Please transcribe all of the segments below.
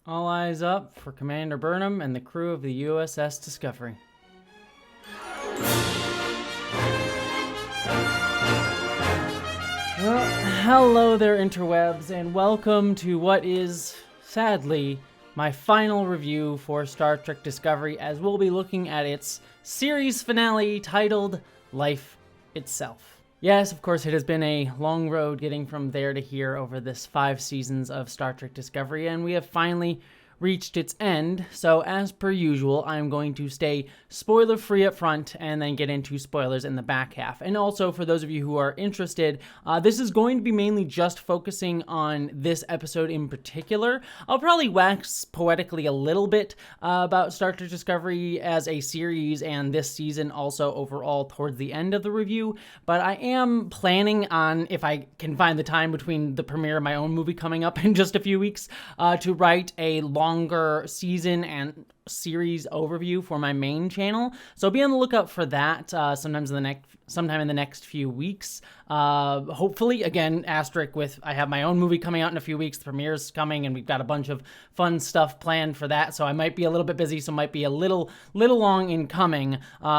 All eyes up for Commander Burnham and the crew of the USS Discovery. Well, hello there, interwebs, and welcome to what is, sadly, my final review for Star Trek Discovery, as we'll be looking at its series finale titled Life Itself. Yes, of course, it has been a long road getting from there to here over this 5 seasons of Star Trek Discovery, and we have finally reached its end. So as per usual, I'm going to stay spoiler free up front and then get into spoilers in the back half. And also, for those of you who are interested, this is going to be mainly just focusing on this episode in particular. I'll probably wax poetically a little bit about Star Trek Discovery as a series and this season also overall towards the end of the review, but I am planning on, if I can find the time between the premiere of my own movie coming up in just a few weeks, to write a longer season and series overview for my main channel. So be on the lookout for that sometime in the next few weeks. Hopefully, again, asterisk with I have my own movie coming out in a few weeks. The premiere's coming, and we've got a bunch of fun stuff planned for that. So I might be a little bit busy, so might be a little long in coming.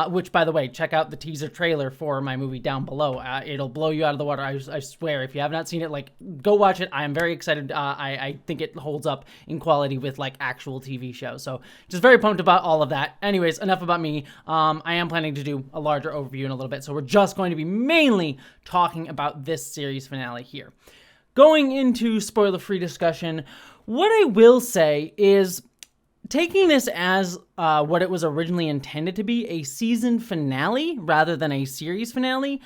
Which, by the way, check out the teaser trailer for my movie down below. It'll blow you out of the water. I swear. If you have not seen it, go watch it. I am very excited. I think it holds up in quality with actual TV shows. So just very pumped about all of that. Anyways, enough about me. I am planning to do a larger overview in a little bit. So we're just going to be mainly talking about this series finale here. Going into spoiler-free discussion, what I will say is taking this as what it was originally intended to be, a season finale rather than a series finale,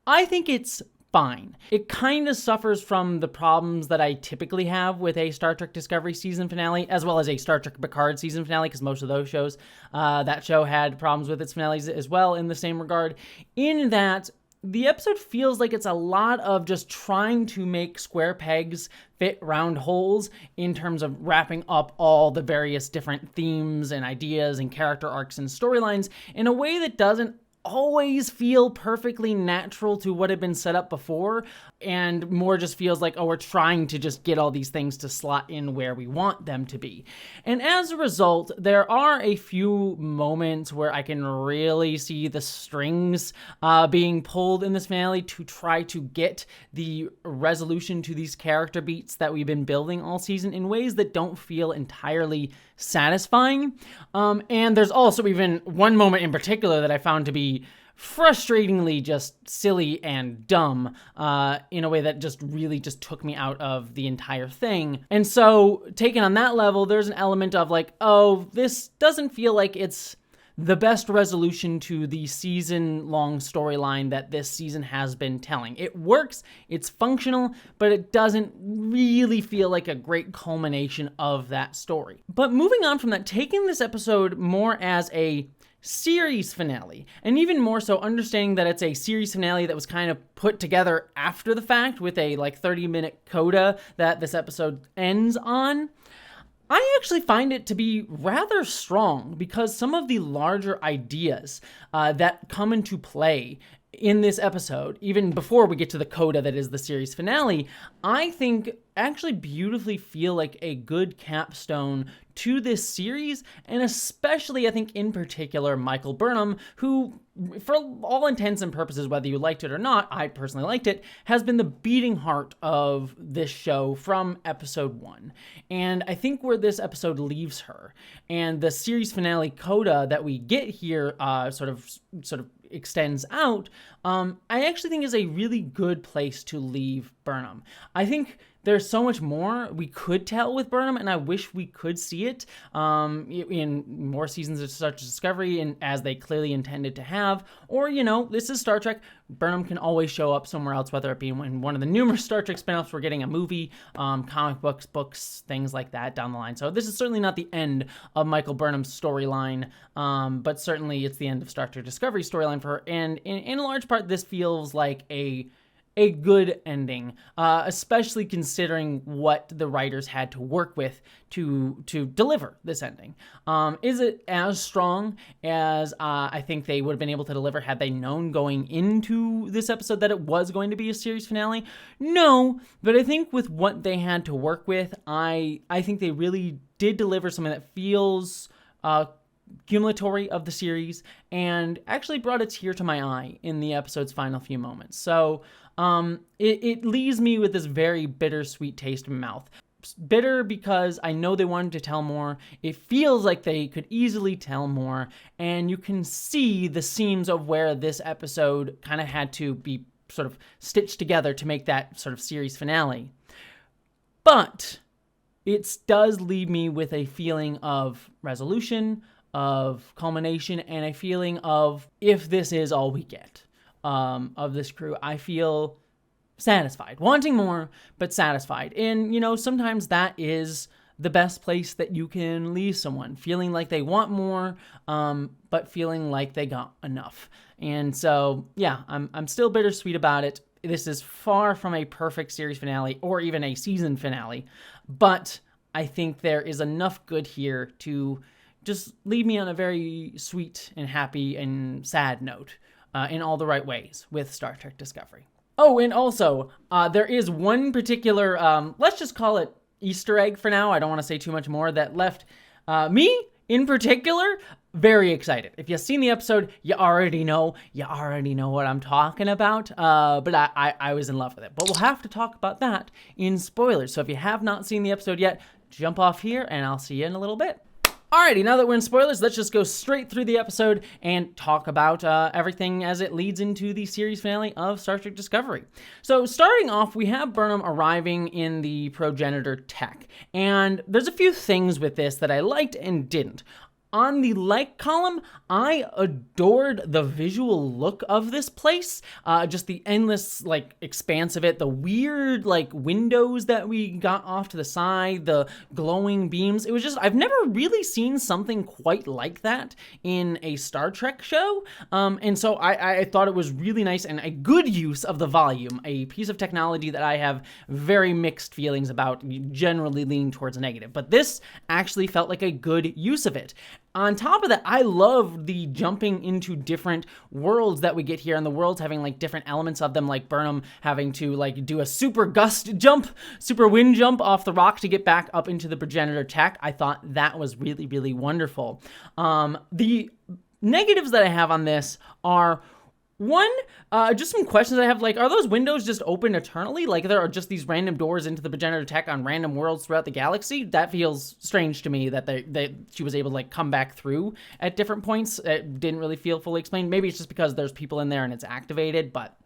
I think it's fine. It kind of suffers from the problems that I typically have with a Star Trek Discovery season finale, as well as a Star Trek Picard season finale, because most of those shows, that show had problems with its finales as well in the same regard, in that the episode feels like it's a lot of just trying to make square pegs fit round holes in terms of wrapping up all the various different themes and ideas and character arcs and storylines in a way that doesn't always feel perfectly natural to what had been set up before, and more just feels like, we're trying to just get all these things to slot in where we want them to be. And as a result, there are a few moments where I can really see the strings being pulled in this finale to try to get the resolution to these character beats that we've been building all season in ways that don't feel entirely satisfying. And there's also even one moment in particular that I found to be frustratingly just silly and dumb in a way that just really just took me out of the entire thing. And so taken on that level, there's an element of this doesn't feel like it's the best resolution to the season-long storyline that this season has been telling. It works, it's functional, but it doesn't really feel like a great culmination of that story. But moving on from that, taking this episode more as a series finale, and even more so understanding that it's a series finale that was kind of put together after the fact with a 30-minute coda that this episode ends on, I actually find it to be rather strong, because some of the larger ideas that come into play in this episode, even before we get to the coda that is the series finale, I think actually beautifully feel like a good capstone to this series, and especially, I think, in particular, Michael Burnham, who, for all intents and purposes, whether you liked it or not, I personally liked it, has been the beating heart of this show from episode 1. And I think where this episode leaves her, and the series finale coda that we get here sort of extends out, I actually think is a really good place to leave Burnham. I think there's so much more we could tell with Burnham, and I wish we could see it in more seasons of Star Trek Discovery, and as they clearly intended to have. Or, this is Star Trek. Burnham can always show up somewhere else, whether it be in one of the numerous Star Trek spinoffs, we're getting a movie, comic books, things like that down the line. So this is certainly not the end of Michael Burnham's storyline, but certainly it's the end of Star Trek Discovery's storyline for her. And in large part, this feels like a a good ending, especially considering what the writers had to work with to deliver this ending. Is it as strong as I think they would have been able to deliver had they known going into this episode that it was going to be a series finale? No, but I think with what they had to work with, I think they really did deliver something that feels cumulatory of the series and actually brought a tear to my eye in the episode's final few moments. So it leaves me with this very bittersweet taste in my mouth. Bitter because I know they wanted to tell more. It feels like they could easily tell more, and you can see the seams of where this episode kind of had to be sort of stitched together to make that sort of series finale. But it does leave me with a feeling of resolution, of culmination, and a feeling of, if this is all we get of this crew, I feel satisfied, wanting more, but satisfied. And, sometimes that is the best place that you can leave someone, feeling like they want more, but feeling like they got enough. And so, yeah, I'm still bittersweet about it. This is far from a perfect series finale or even a season finale, but I think there is enough good here to just leave me on a very sweet and happy and sad note in all the right ways with Star Trek Discovery. Oh, and also, there is one particular, let's just call it Easter egg for now. I don't want to say too much more, that left me, in particular, very excited. If you've seen the episode, you already know what I'm talking about, but I was in love with it. But we'll have to talk about that in spoilers. So if you have not seen the episode yet, jump off here, and I'll see you in a little bit. Alrighty, now that we're in spoilers, let's just go straight through the episode and talk about everything as it leads into the series finale of Star Trek Discovery. So starting off, we have Burnham arriving in the progenitor tech, and there's a few things with this that I liked and didn't. On the like column, I adored the visual look of this place. Just the endless, expanse of it, the weird, windows that we got off to the side, the glowing beams. It was just, I've never really seen something quite like that in a Star Trek show. And so I thought it was really nice and a good use of the volume, a piece of technology that I have very mixed feelings about, generally leaning towards negative. But this actually felt like a good use of it. On top of that, I love the jumping into different worlds that we get here, and the worlds having different elements of them, like Burnham having to do a super wind jump off the rock to get back up into the progenitor tech. I thought that was really, really wonderful. The negatives that I have on this are, one, just some questions I have, are those windows just open eternally? There are just these random doors into the progenitor tech on random worlds throughout the galaxy? That feels strange to me that she was able to, come back through at different points. It didn't really feel fully explained. Maybe it's just because there's people in there and it's activated, but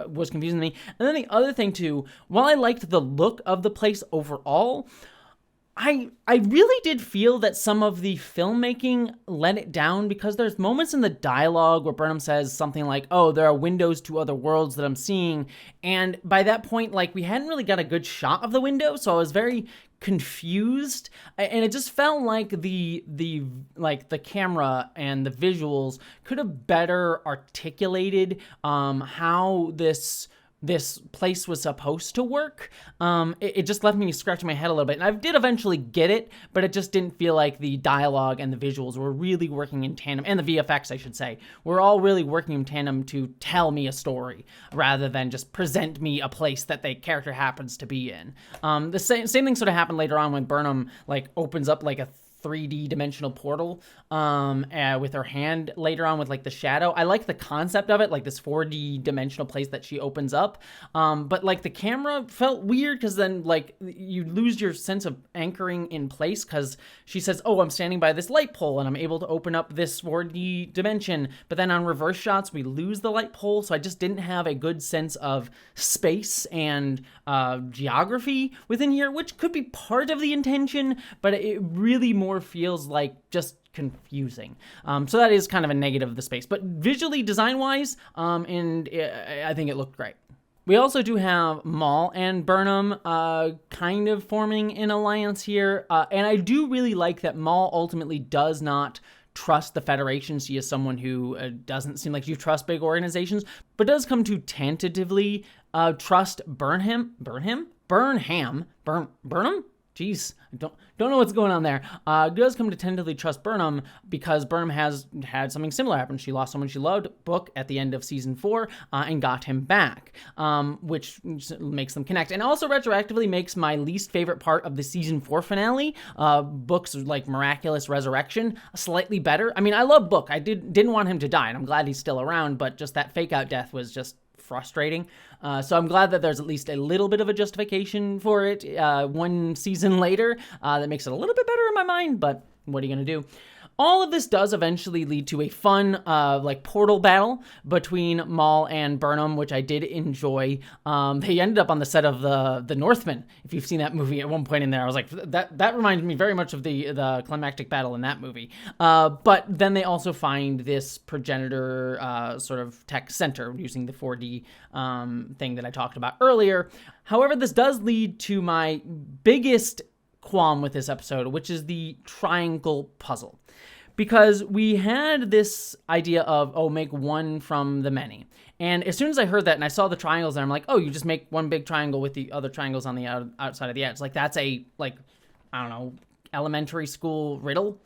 was confusing to me. And then the other thing, too, while I liked the look of the place overall, I really did feel that some of the filmmaking let it down, because there's moments in the dialogue where Burnham says something like, oh, there are windows to other worlds that I'm seeing. And by that point, we hadn't really got a good shot of the window. So I was very confused, and it just felt like the camera and the visuals could have better articulated how this place was supposed to work. It just left me scratching my head a little bit. And I did eventually get it, but it just didn't feel like the dialogue and the visuals were really working in tandem, and the VFX, I should say, were all really working in tandem to tell me a story rather than just present me a place that the character happens to be in. The same thing sort of happened later on when Burnham opens up a 3D dimensional portal with her hand later on with the shadow. I like the concept of it, this 4D dimensional place that she opens up. But the camera felt weird, because then you lose your sense of anchoring in place, because she says, oh, I'm standing by this light pole and I'm able to open up this 4D dimension. But then on reverse shots, we lose the light pole. So I just didn't have a good sense of space and geography within here, which could be part of the intention, but it really more feels just confusing. So that is kind of a negative of the space. But visually, design-wise, and I think it looked great. We also do have Maul and Burnham kind of forming an alliance here. And I do really like that Maul ultimately does not trust the Federation. She is someone who doesn't seem like you trust big organizations, but does come to tentatively trust Burnham? Jeez, I don't know what's going on there. Does come to tentatively trust Burnham because Burnham has had something similar happen. She lost someone she loved, Book, at the end of season 4, and got him back, which makes them connect. And also retroactively makes my least favorite part of the season 4 finale, Book's like miraculous resurrection, slightly better. I mean, I love Book. I didn't want him to die, and I'm glad he's still around, but just that fake out death was just frustrating. So I'm glad that there's at least a little bit of a justification for it one season later. That makes it a little bit better in my mind, but what are you going to do? All of this does eventually lead to a fun, like, portal battle between Maul and Burnham, which I did enjoy. They ended up on the set of the Northman. If you've seen that movie at one point in there, I was like, that reminded me very much of the climactic battle in that movie. But then they also find this progenitor sort of tech center using the 4D thing that I talked about earlier. However, this does lead to my biggest qualm with this episode, which is the triangle puzzle. Because we had this idea of, make one from the many. And as soon as I heard that and I saw the triangles, I'm like, you just make one big triangle with the other triangles on the outside of the edge. Like, that's a, like, I don't know, elementary school riddle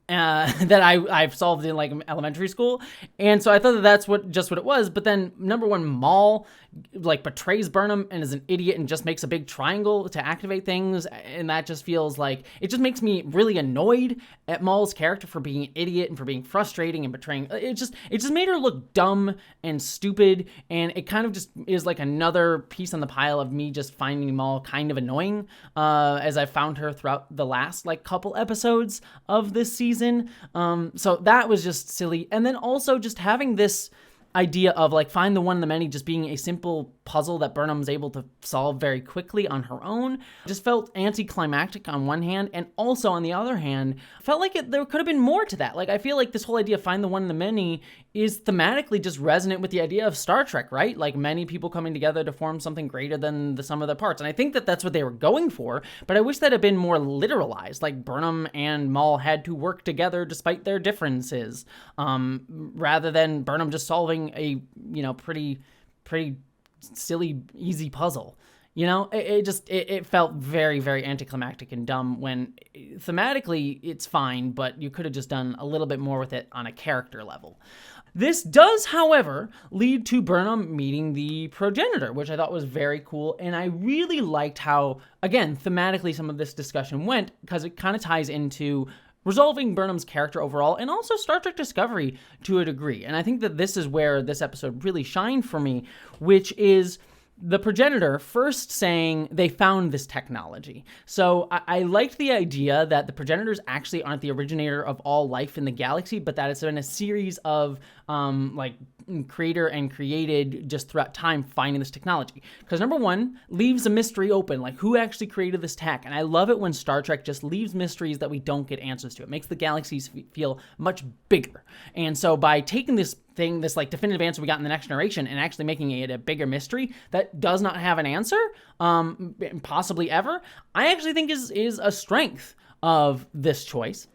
that I've solved in, like, elementary school. And so I thought that that's just what it was. But then, number one, Maul, like, betrays Burnham and is an idiot and just makes a big triangle to activate things, and that just feels like, it just makes me really annoyed at Maul's character for being an idiot and for being frustrating and betraying. It just made her look dumb and stupid, and it kind of just is like another piece on the pile of me just finding Maul kind of annoying, as I found her throughout the last, like, couple episodes of this season. So that was just silly. And then also just having this idea of, like, find the one in the many just being a simple puzzle that Burnham's able to solve very quickly on her own just felt anticlimactic on one hand, and also on the other hand felt like there could have been more to that. Like, I feel like this whole idea of find the one in the many is thematically just resonant with the idea of Star Trek, right? Like, many people coming together to form something greater than the sum of their parts. And I think that that's what they were going for, but I wish that had been more literalized. Like, Burnham and Maul had to work together despite their differences, rather than Burnham just solving a, pretty silly, easy puzzle. It felt very, very anticlimactic and dumb when thematically it's fine, but you could have just done a little bit more with it on a character level. This does, however, lead to Burnham meeting the progenitor, which I thought was very cool, and I really liked how, again, thematically some of this discussion went, because it kind of ties into resolving Burnham's character overall, and also Star Trek Discovery to a degree. And I think that this is where this episode really shined for me, which is the progenitor first saying they found this technology. So I liked the idea that the progenitors actually aren't the originator of all life in the galaxy, but that it's been a series of creator and created just throughout time finding this technology. Because number one, leaves a mystery open, like who actually created this tech? And I love it when Star Trek just leaves mysteries that we don't get answers to. It makes the galaxies feel much bigger. And so by taking this thing, this like definitive answer we got in The Next Generation, and actually making it a bigger mystery that does not have an answer, possibly ever, I actually think is a strength of this choice.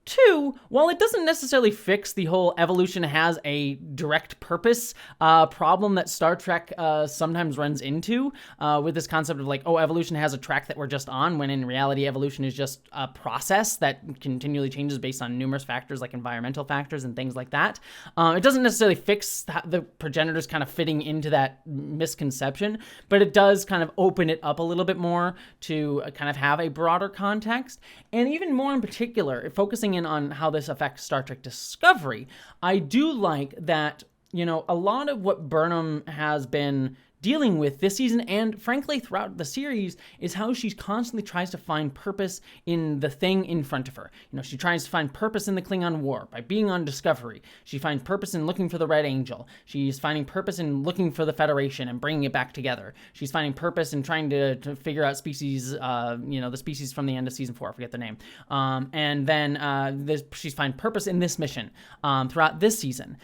Two, while it doesn't necessarily fix the whole evolution has a direct purpose problem that Star Trek sometimes runs into with this concept of like, evolution has a track that we're just on, when in reality evolution is just a process that continually changes based on numerous factors like environmental factors and things like that. It doesn't necessarily fix the progenitors kind of fitting into that misconception, but it does kind of open it up a little bit more to kind of have a broader context. And even more in particular, focusing in on how this affects Star Trek Discovery, I do like that, a lot of what Burnham has been dealing with this season, and frankly throughout the series, is how she constantly tries to find purpose in the thing in front of her. She tries to find purpose in the Klingon War by being on Discovery. She finds purpose in looking for the Red Angel. She's finding purpose in looking for the Federation and bringing it back together. She's finding purpose in trying to figure out species, the species from the end of season 4, I forget the name. And then she's finding purpose in this mission throughout this season.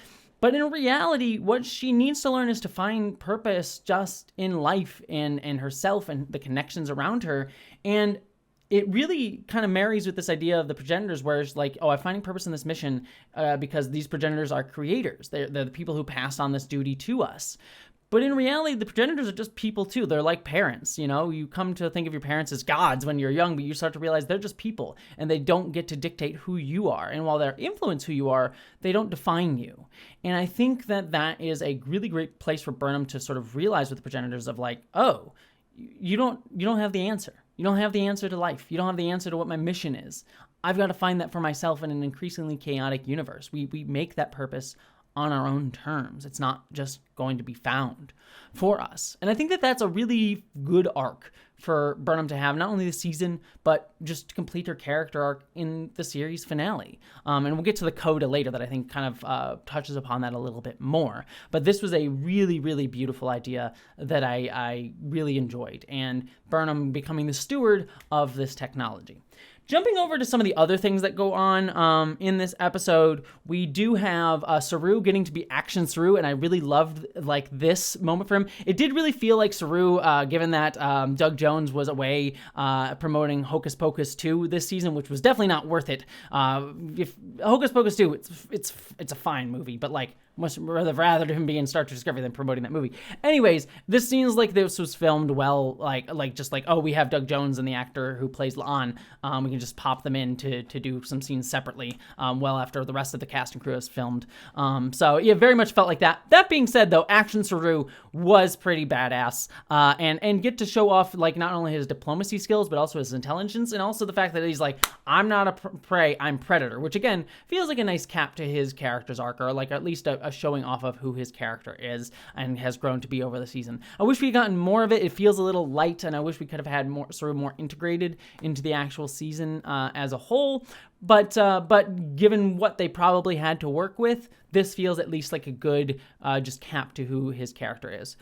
But in reality, what she needs to learn is to find purpose just in life and herself and the connections around her. And it really kind of marries with this idea of the progenitors, where it's like, I'm finding purpose in this mission because these progenitors are creators. They're the people who passed on this duty to us. But in reality, the progenitors are just people too. They're like parents, You come to think of your parents as gods when you're young, but you start to realize they're just people, and they don't get to dictate who you are. And while they influence who you are, they don't define you. And I think that is a really great place for Burnham to sort of realize with the progenitors of like, oh, you don't have the answer. You don't have the answer to life. You don't have the answer to what my mission is. I've got to find that for myself in an increasingly chaotic universe. We make that purpose on our own terms. It's not just going to be found for us. And I think that that's a really good arc for Burnham to have, not only this season, but just to complete her character arc in the series finale. And we'll get to the coda later that I think kind of touches upon that a little bit more. But this was a really, really beautiful idea that I really enjoyed, and Burnham becoming the steward of this technology. Jumping over to some of the other things that go on in this episode, we do have Saru getting to be Action Saru, and I really loved this moment for him. It did really feel like Saru, given that Doug Jones was away promoting Hocus Pocus 2 this season, which was definitely not worth it. If Hocus Pocus 2, it's a fine movie, but much rather to him be in Star Trek Discovery than promoting that movie. Anyways, this seems like this was filmed well, we have Doug Jones and the actor who plays La'an. We can just pop them in to do some scenes separately, well after the rest of the cast and crew is filmed. So yeah, very much felt like that. That being said, though, Action Saru was pretty badass, and get to show off not only his diplomacy skills, but also his intelligence, and also the fact that he's like, I'm not a prey, I'm predator, which again feels like a nice cap to his character's arc, or at least a showing off of who his character is and has grown to be over the season. I wish we'd gotten more of it. It feels a little light, and I wish we could have had more integrated into the actual season as a whole. But given what they probably had to work with, this feels at least like a good just cap to who his character is.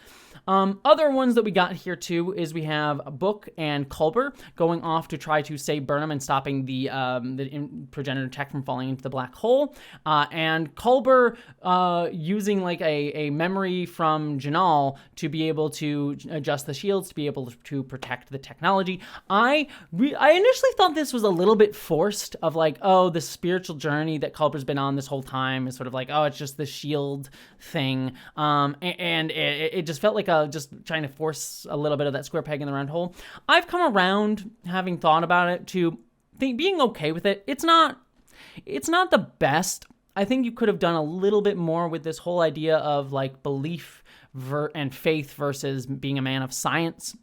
Other ones that we got here too is we have Book and Culber going off to try to save Burnham and stopping the progenitor tech from falling into the black hole. And Culber using a memory from Janal to be able to adjust the shields to be able to protect the technology. I initially thought this was a little bit forced of the spiritual journey that Culber's been on this whole time is sort of it's just the shield thing. And it just felt like just trying to force a little bit of that square peg in the round hole. I've come around, having thought about it, to being okay with it. It's not the best. I think you could have done a little bit more with this whole idea of belief and faith versus being a man of science.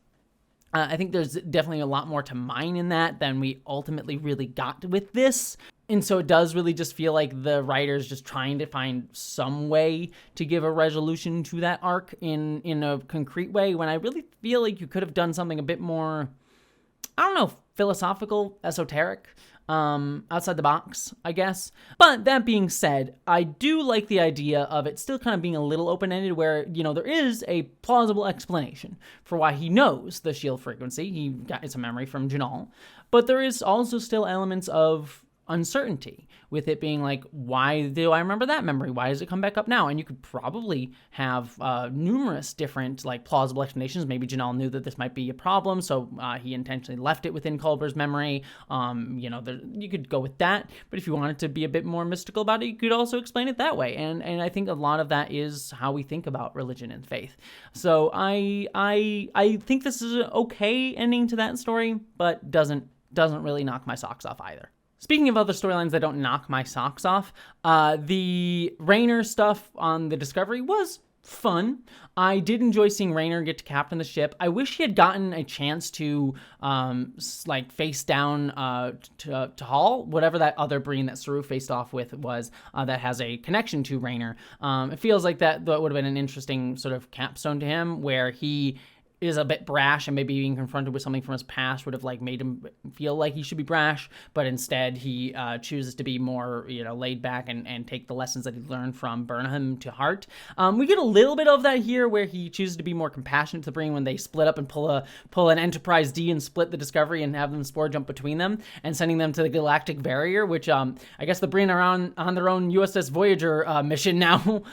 I think there's definitely a lot more to mine in that than we ultimately really got with this. And so it does really just feel like the writer's just trying to find some way to give a resolution to that arc in a concrete way, when I really feel like you could have done something a bit more, philosophical, esoteric, outside the box, I guess. But that being said, I do like the idea of it still kind of being a little open-ended, where, there is a plausible explanation for why he knows the shield frequency. It's a memory from Janal. But there is also still elements of uncertainty with it being why do I remember that memory? Why does it come back up now? And you could probably have numerous different plausible explanations. Maybe Janal knew that this might be a problem, so he intentionally left it within Culber's memory. You could go with that, but if you wanted to be a bit more mystical about it, you could also explain it that way. And I think a lot of that is how we think about religion and faith. So I think this is an okay ending to that story, but doesn't really knock my socks off either. Speaking of other storylines that don't knock my socks off, the Rayner stuff on the Discovery was fun. I did enjoy seeing Rayner get to captain the ship. I wish he had gotten a chance to face down to Hall, whatever that other Breen that Saru faced off with was, that has a connection to Rayner. It feels like that would have been an interesting sort of capstone to him, where he is a bit brash, and maybe being confronted with something from his past would have made him feel like he should be brash, but instead he chooses to be more laid back and take the lessons that he learned from Burnham to heart. We get a little bit of that here, where he chooses to be more compassionate to the Breen when they split up and pull an Enterprise D and split the Discovery and have them spore jump between them and sending them to the galactic barrier, which I guess the Breen are on their own USS Voyager mission now,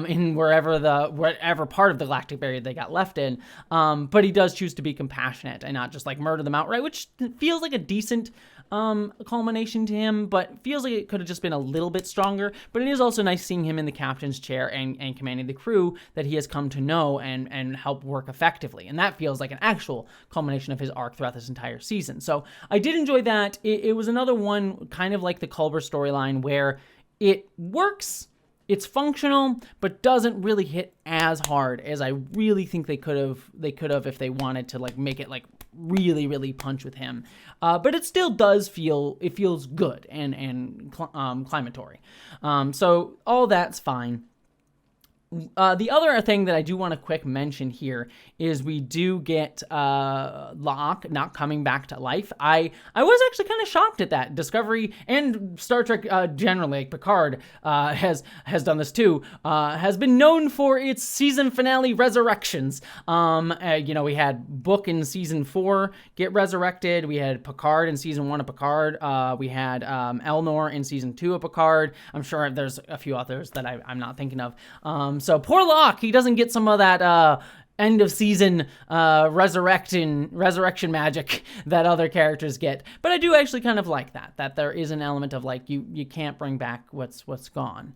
in wherever part of the galactic barrier they got left in. But he does choose to be compassionate and not just murder them outright, which feels like a decent culmination to him, but feels like it could have just been a little bit stronger. But it is also nice seeing him in the captain's chair and commanding the crew that he has come to know and help work effectively. And that feels like an actual culmination of his arc throughout this entire season. So I did enjoy that. It was another one kind of like the Culber storyline where it works, it's functional, but doesn't really hit as hard as I really think they could have if they wanted to like make it like really, really punch with him. But it still does feels good and climatory. So all that's fine. The other thing that I do want to quick mention here is we do get Locke not coming back to life. I was actually kind of shocked at that. Discovery and Star Trek generally, like Picard has done this too, has been known for its season finale resurrections. We had Book in season 4 get resurrected. We had Picard in season 1 of Picard. We had Elnor in season 2 of Picard. I'm sure there's a few others that I'm not thinking of. So poor Locke, he doesn't get some of that end of season resurrection magic that other characters get. But I do actually kind of like that there is an element of like you can't bring back what's gone.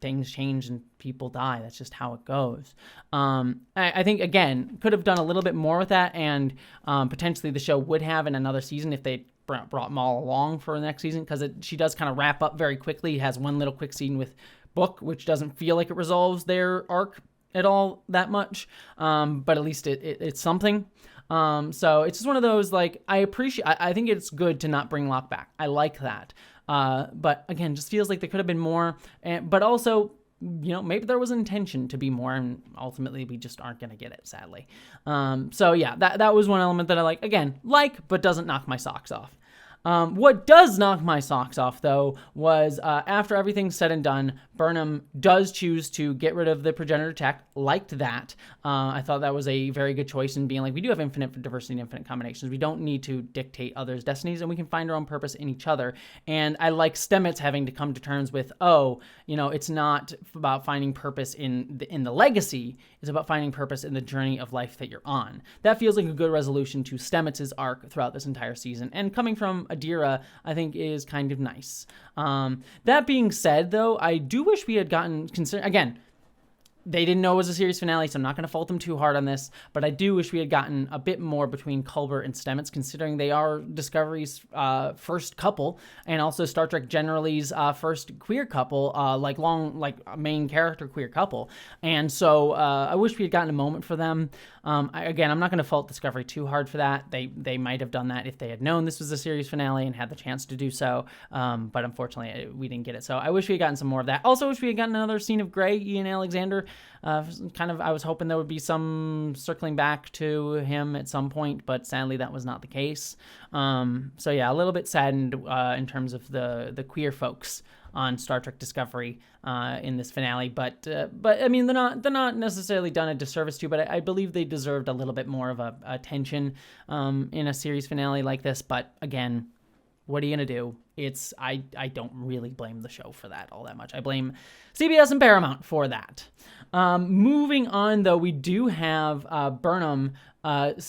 Things change and people die. That's just how it goes. I think again could have done a little bit more with that, and potentially the show would have in another season if they brought Maul along for the next season, because she does kind of wrap up very quickly. It has one little quick scene with Book, which doesn't feel like it resolves their arc at all that much, but at least it's something. So it's just one of those, like, I think it's good to not bring Locke back. I like that. But again, just feels like there could have been more, but also, maybe there was intention to be more, and ultimately we just aren't going to get it, sadly. So yeah, that was one element that I like, but doesn't knock my socks off. What does knock my socks off, though, was after everything's said and done, Burnham does choose to get rid of the progenitor tech. Liked that. I thought that was a very good choice in being like, we do have infinite diversity and infinite combinations. We don't need to dictate others' destinies, and we can find our own purpose in each other. And I like Stamets having to come to terms with, it's not about finding purpose in the legacy. It's about finding purpose in the journey of life that you're on. That feels like a good resolution to Stamets' arc throughout this entire season. And coming from Adira, I think is kind of nice. That being said, though, I do wish we had gotten, again, they didn't know it was a series finale, so I'm not going to fault them too hard on this, but I do wish we had gotten a bit more between Culber and Stamets, considering they are Discovery's first couple, and also Star Trek generally's first queer couple, main character queer couple. And so I wish we had gotten a moment for them. I'm not going to fault Discovery too hard for that. They might have done that if they had known this was a series finale and had the chance to do so, but unfortunately we didn't get it. So I wish we had gotten some more of that. Also wish we had gotten another scene of Grey, Ian Alexander. I was hoping there would be some circling back to him at some point, but sadly that was not the case. So yeah, a little bit saddened in terms of the queer folks on Star Trek Discovery in this finale, but I mean they're not necessarily done a disservice to, but I believe they deserved a little bit more of a attention in a series finale like this. But again, what are you gonna do? I don't really blame the show for that all that much. I blame CBS and Paramount for that. Moving on, though, we do have Burnham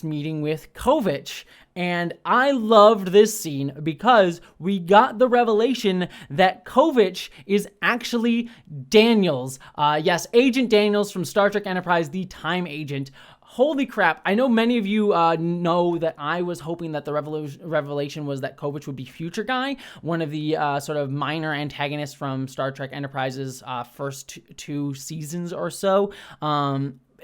meeting with Kovich, and I loved this scene because we got the revelation that Kovich is actually Daniels. Yes, Agent Daniels from Star Trek Enterprise, the Time Agent. Holy crap. I know many of you know that I was hoping that the revelation was that Kovich would be Future Guy, one of the sort of minor antagonists from Star Trek Enterprise's first two seasons or so.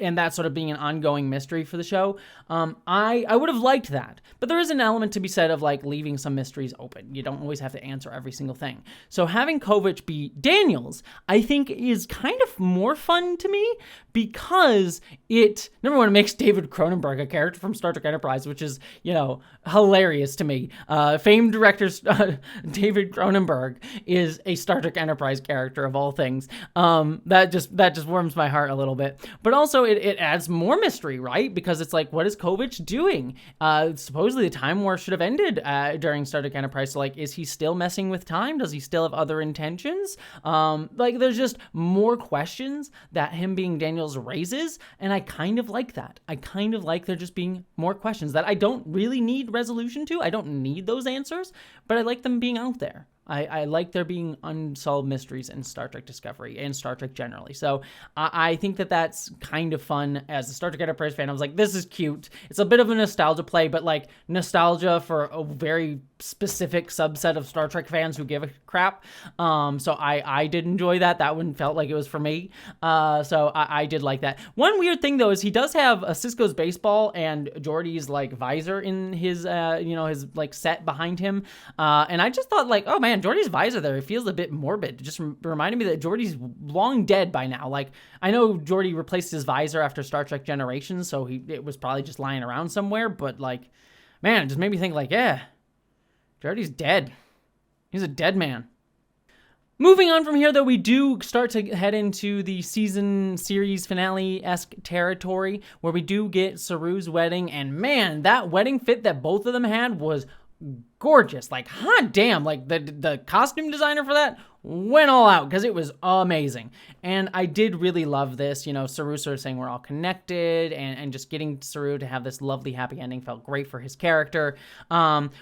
And that sort of being an ongoing mystery for the show. I would have liked that. But there is an element to be said of like leaving some mysteries open. You don't always have to answer every single thing. So having Kovich be Daniels, I think is kind of more fun to me because it, number one, it makes David Cronenberg a character from Star Trek Enterprise, which is, hilarious to me. Famed director David Cronenberg is a Star Trek Enterprise character of all things. That just warms my heart a little bit. But also also it adds more mystery, right? Because it's like, what is Kovich doing? Supposedly the Time War should have ended during Star Trek Enterprise. So like, is he still messing with time? Does he still have other intentions? Like, there's just more questions that him being Daniels raises, and I kind of like that. I kind of like there just being more questions that I don't really need resolution to. I don't need those answers, but I like them being out there. I like there being unsolved mysteries in Star Trek Discovery and Star Trek generally. So I think that that's kind of fun. As a Star Trek Enterprise fan, I was like, this is cute. It's a bit of a nostalgia play, but like nostalgia for a very specific subset of Star Trek fans who give a crap. So I did enjoy that. That one felt like it was for me. So I did like that. One weird thing though is he does have a Cisco's baseball and Geordi's like visor in his his like set behind him. And I just thought like, oh man, Geordi's visor there, it feels a bit morbid. It just reminded me that Geordi's long dead by now. Like, I know Geordi replaced his visor after Star Trek Generations, so it was probably just lying around somewhere, but like, man, it just made me think like, yeah, Geordi's dead. He's a dead man. Moving on from here, though, we do start to head into the series finale-esque territory, where we do get Saru's wedding, and man, that wedding fit that both of them had was gorgeous. Like, hot damn, like the costume designer for that went all out because it was amazing. And I did really love this, Saru sort of saying we're all connected, and just getting Saru to have this lovely happy ending felt great for his character.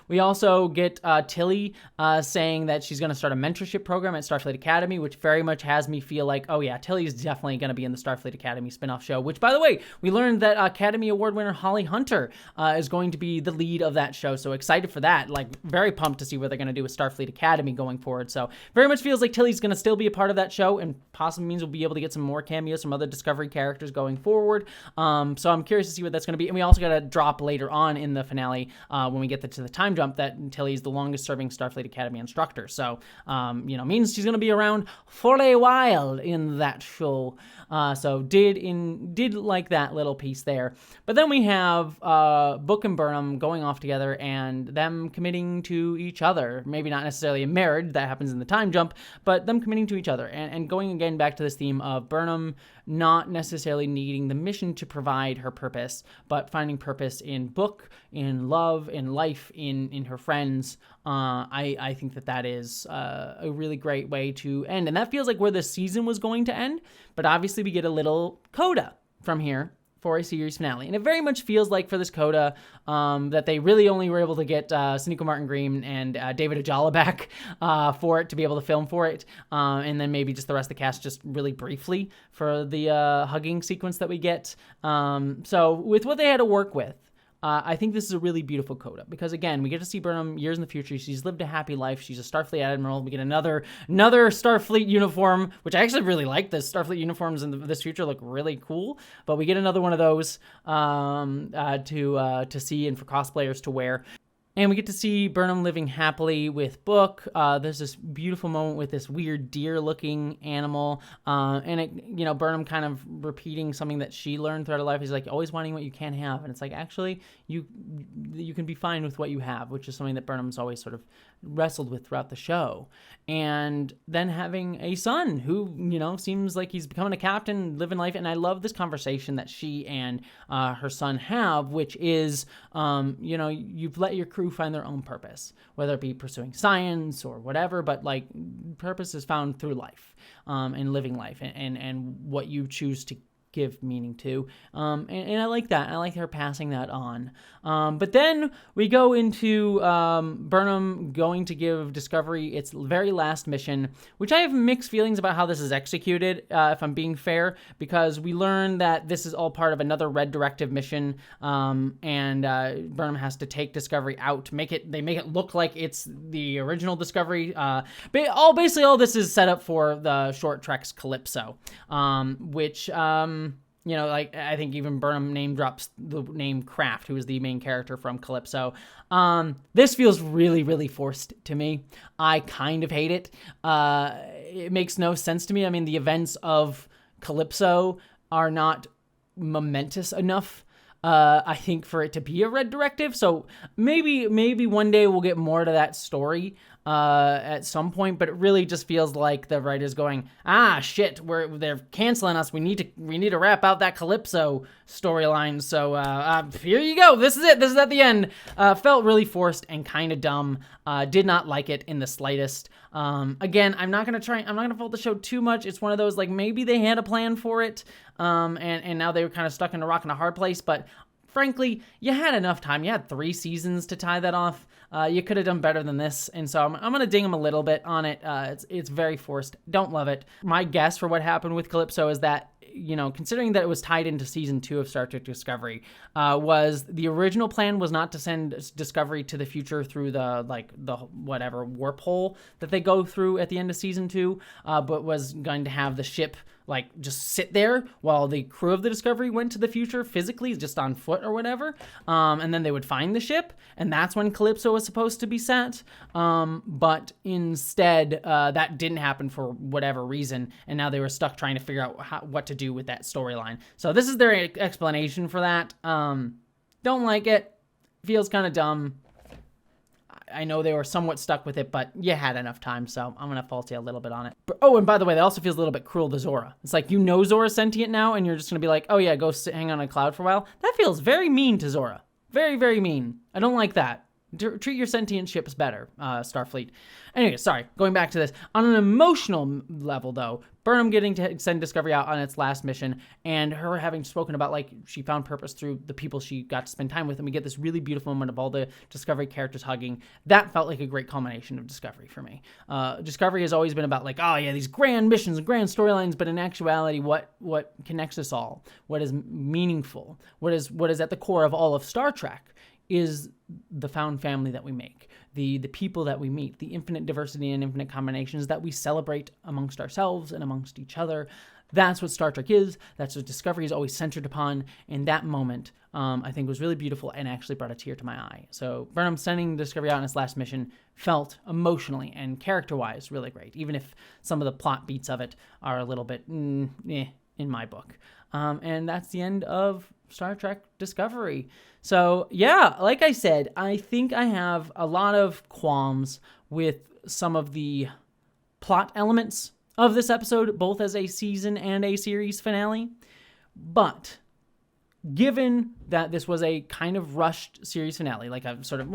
We also get Tilly saying that she's going to start a mentorship program at Starfleet Academy, which very much has me feel like, oh yeah, Tilly's definitely going to be in the Starfleet Academy spinoff show, which, by the way, we learned that Academy Award winner Holly Hunter is going to be the lead of that show, so excited for that. Like, very pumped to see what they're going to do with Starfleet Academy going forward. So very much feels like Tilly's going to still be a part of that show, and possibly means we'll be able to get some more cameos from other Discovery characters going forward. So I'm curious to see what that's going to be. And we also got a drop later on in the finale when we get to the time jump that Tilly's the longest serving Starfleet Academy instructor. So, means she's going to be around for a while in that show. So did like that little piece there. But then we have Book and Burnham going off together and them committing to each other. Maybe not necessarily a marriage, that happens in the time jump, but them committing to each other and going again back to this theme of Burnham not necessarily needing the mission to provide her purpose, but finding purpose in Book, in love, in life, in her friends. I think that is a really great way to end. And that feels like where the season was going to end, but obviously we get a little coda from here for a series finale. And it very much feels like for this coda that they really only were able to get Sonequa Martin Green and David Ajala back for it, to be able to film for it. And then maybe just the rest of the cast just really briefly for the hugging sequence that we get. So with what they had to work with, I think this is a really beautiful coda because, again, we get to see Burnham years in the future. She's lived a happy life. She's a Starfleet admiral. We get another Starfleet uniform, which I actually really like. The Starfleet uniforms in this future look really cool, but we get another one of those to see and for cosplayers to wear. And we get to see Burnham living happily with Book. There's this beautiful moment with this weird deer-looking animal, and Burnham kind of repeating something that she learned throughout her life. He's like, always wanting what you can't have, and it's like, actually, you can be fine with what you have, which is something that Burnham's always sort of wrestled with throughout the show. And then having a son who, seems like he's becoming a captain, living life. And I love this conversation that she and her son have, which is, you've let your crew find their own purpose, whether it be pursuing science or whatever, but like purpose is found through life and living life and what you choose to give meaning to. And I like that. I like her passing that on. But then we go into Burnham going to give Discovery its very last mission, which I have mixed feelings about how this is executed, if I'm being fair, because we learn that this is all part of another Red Directive mission, and Burnham has to take Discovery out to make it look like it's the original Discovery. Basically all this is set up for the short trek's Calypso, which I think even Burnham name drops the name Kraft, who is the main character from Calypso. This feels really, really forced to me. I kind of hate it. It makes no sense to me. I mean, the events of Calypso are not momentous enough I think, for it to be a red directive. So maybe one day we'll get more to that story at some point, but it really just feels like the writers going, shit, they're canceling us. We need to wrap out that Calypso storyline. So here you go. This is it. This is at the end. Felt really forced and kind of dumb. Did not like it in the slightest. Again, I'm not gonna fault the show too much. It's one of those, like, maybe they had a plan for it, and now they were kind of stuck in a rock and a hard place, but frankly, you had enough time. You had 3 seasons to tie that off. You could have done better than this, and so I'm going to ding them a little bit on it. It's very forced. Don't love it. My guess for what happened with Calypso is that, considering that it was tied into season 2 of Star Trek Discovery, was the original plan was not to send Discovery to the future through the whatever warp hole that they go through at the end of season 2, but was going to have the ship just sit there while the crew of the Discovery went to the future physically, just on foot or whatever, and then they would find the ship, and that's when Calypso was supposed to be set, but instead that didn't happen for whatever reason, and now they were stuck trying to figure out what to do with that storyline. So this is their explanation for that. Don't like it. Feels kind of dumb. I know they were somewhat stuck with it, but you had enough time, so I'm going to fault you a little bit on it. But, and by the way, that also feels a little bit cruel to Zora. It's like, Zora's sentient now, and you're just going to be like, oh yeah, go hang on a cloud for a while. That feels very mean to Zora. Very, very mean. I don't like that. Treat your sentient ships better, Starfleet. Anyway, sorry, going back to this. On an emotional level, though, Burnham getting to send Discovery out on its last mission, and her having spoken about, she found purpose through the people she got to spend time with, and we get this really beautiful moment of all the Discovery characters hugging. That felt like a great culmination of Discovery for me. Discovery has always been about, these grand missions and grand storylines, but in actuality, what connects us all, what is meaningful, what is at the core of all of Star Trek, is the found family that we make, the people that we meet, the infinite diversity and infinite combinations that we celebrate amongst ourselves and amongst each other. That's what Star Trek is. That's what Discovery is always centered upon. And that moment, I think, was really beautiful and actually brought a tear to my eye. So Burnham sending Discovery out on its last mission felt emotionally and character-wise really great, even if some of the plot beats of it are a little bit in my book. And that's the end of Star Trek Discovery. So yeah, like I said, I think I have a lot of qualms with some of the plot elements of this episode, both as a season and a series finale. But given that this was a kind of rushed series finale, like a sort of,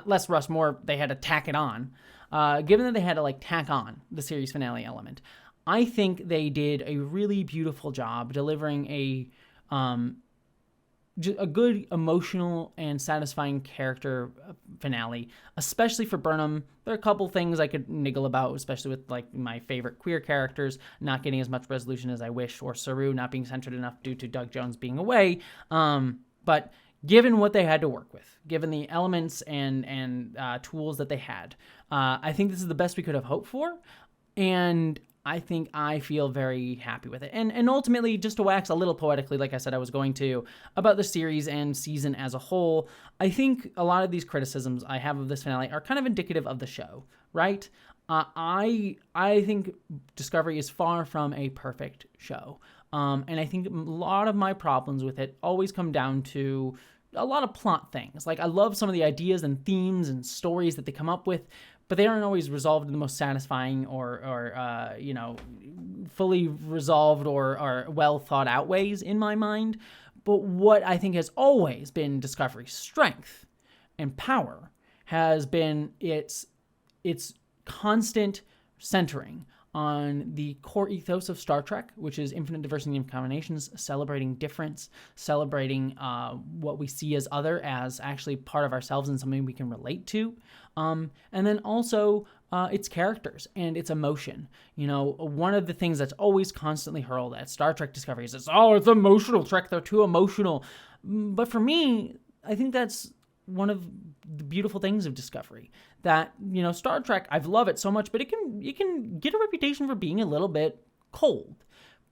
less rushed, more they had to tack it on. Given that they had to tack on the series finale element, I think they did a really beautiful job delivering a good emotional and satisfying character finale, especially for Burnham. There are a couple things I could niggle about, especially with my favorite queer characters not getting as much resolution as I wish, or Saru not being centered enough due to Doug Jones being away. But given what they had to work with, given the elements and tools that they had, I think this is the best we could have hoped for, and I think I feel very happy with it. And ultimately, just to wax a little poetically, like I said I was going to, about the series and season as a whole, I think a lot of these criticisms I have of this finale are kind of indicative of the show, right? I think Discovery is far from a perfect show. And I think a lot of my problems with it always come down to a lot of plot things. I love some of the ideas and themes and stories that they come up with, but they aren't always resolved in the most satisfying or fully resolved or well thought out ways in my mind. But what I think has always been Discovery's strength and power has been its constant centering on the core ethos of Star Trek, which is infinite diversity of combinations, celebrating difference, celebrating what we see as other as actually part of ourselves and something we can relate to. And then also its characters and its emotion. One of the things that's always constantly hurled at Star Trek Discovery is, it's emotional Trek, they're too emotional. But for me, I think that's one of the beautiful things of Discovery, that, Star Trek, I love it so much, but it can get a reputation for being a little bit cold.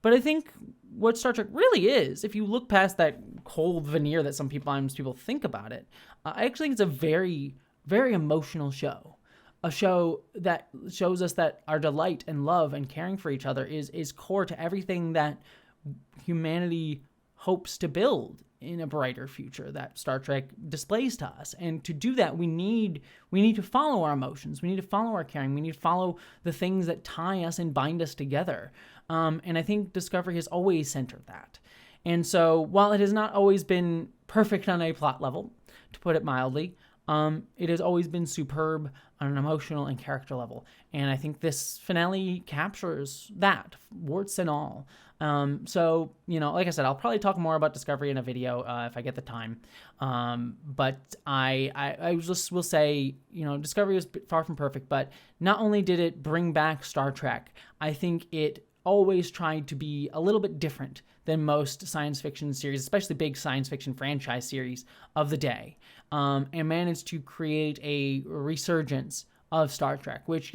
But I think what Star Trek really is, if you look past that cold veneer that sometimes people think about it, I actually think it's a very, very emotional show. A show that shows us that our delight and love and caring for each other is core to everything that humanity hopes to build in a brighter future that Star Trek displays to us. And to do that, we need to follow our emotions. We need to follow our caring. We need to follow the things that tie us and bind us together. And I think Discovery has always centered that. And so while it has not always been perfect on a plot level, to put it mildly, it has always been superb on an emotional and character level. And I think this finale captures that, warts and all. So, like I said, I'll probably talk more about Discovery in a video if I get the time. But I just will say, Discovery was far from perfect, but not only did it bring back Star Trek, I think it always tried to be a little bit different than most science fiction series, especially big science fiction franchise series of the day, and managed to create a resurgence of Star Trek, which,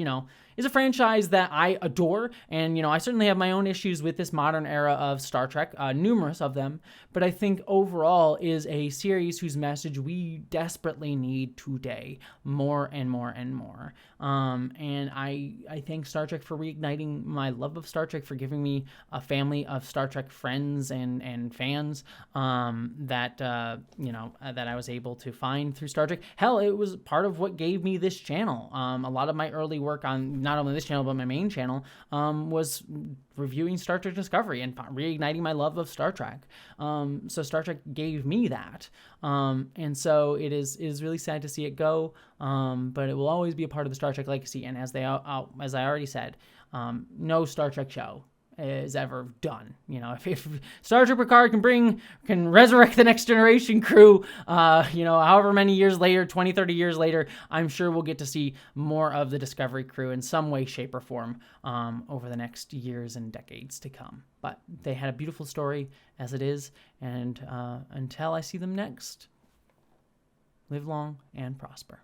is a franchise that I adore. And, I certainly have my own issues with this modern era of Star Trek, numerous of them. But I think overall is a series whose message we desperately need today, more and more and more. And I thank Star Trek for reigniting my love of Star Trek, for giving me a family of Star Trek friends and fans that I was able to find through Star Trek. Hell, it was part of what gave me this channel. A lot of my early work on not only this channel but my main channel was reviewing Star Trek Discovery and reigniting my love of Star Trek. So Star Trek gave me that. And so it is really sad to see it go, but it will always be a part of the Star Trek legacy. And as I already said, no Star Trek show is ever done. If Star Trek Picard can resurrect the Next Generation crew, however many years later, 20, 30 years later, I'm sure we'll get to see more of the Discovery crew in some way, shape, or form over the next years and decades to come. But they had a beautiful story as it is, and until I see them next, live long and prosper.